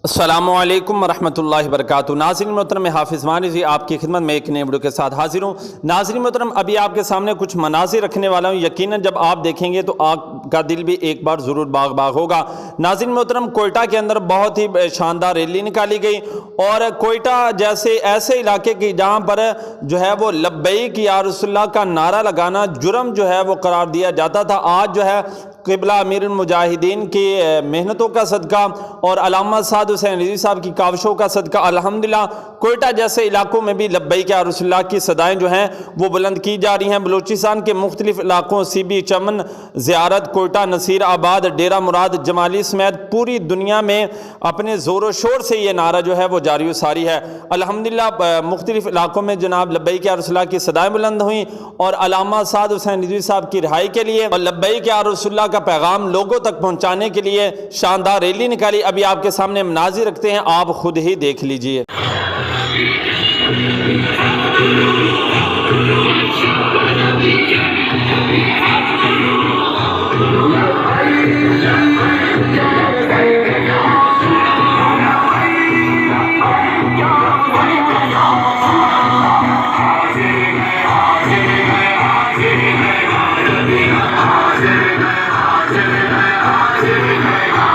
السلام علیکم ورحمۃ اللہ وبرکاتہ۔ ناظرین محترم، میں حافظ مانی جی آپ کی خدمت میں ایک نئے ویڈیو کے ساتھ حاضر ہوں۔ ناظرین محترم، ابھی آپ کے سامنے کچھ مناظر رکھنے والا ہوں، یقیناً جب آپ دیکھیں گے تو آپ کا دل بھی ایک بار ضرور باغ باغ ہوگا۔ ناظرین محترم، کوئٹہ کے اندر بہت ہی شاندار ریلی نکالی گئی، اور کوئٹہ جیسے ایسے علاقے کی جہاں پر جو ہے وہ لبیک یا رسول اللہ کا نعرہ لگانا جرم جو ہے وہ قرار دیا جاتا تھا، آج جو ہے قبلہ امیر المجاہدین کی محنتوں کا صدقہ اور علامہ سعد حسین رضوی صاحب کی کاوشوں کا صدقہ الحمدللہ کوئٹہ جیسے علاقوں میں بھی لبیک یا رسول اللہ کی صدائیں جو ہیں وہ بلند کی جا رہی ہیں۔ بلوچستان کے مختلف علاقوں سی بی چمن، زیارت، کوئٹہ، نصیر آباد، ڈیرہ مراد، جمالی سمیت پوری دنیا میں اپنے زور و شور سے یہ نعرہ جو ہے وہ جاری و ساری ہے۔ الحمدللہ مختلف علاقوں میں جناب لبیک یا رسول اللہ کی صدائیں بلند ہوئیں، اور علامہ سعد حسین رضوی صاحب کی رہائی کے لیے اور لبیک یا رسول اللہ کا پیغام لوگوں تک پہنچانے کے لیے شاندار ریلی نکالی۔ ابھی آپ کے سامنے مناظر رکھتے ہیں، آپ خود ہی دیکھ لیجئے۔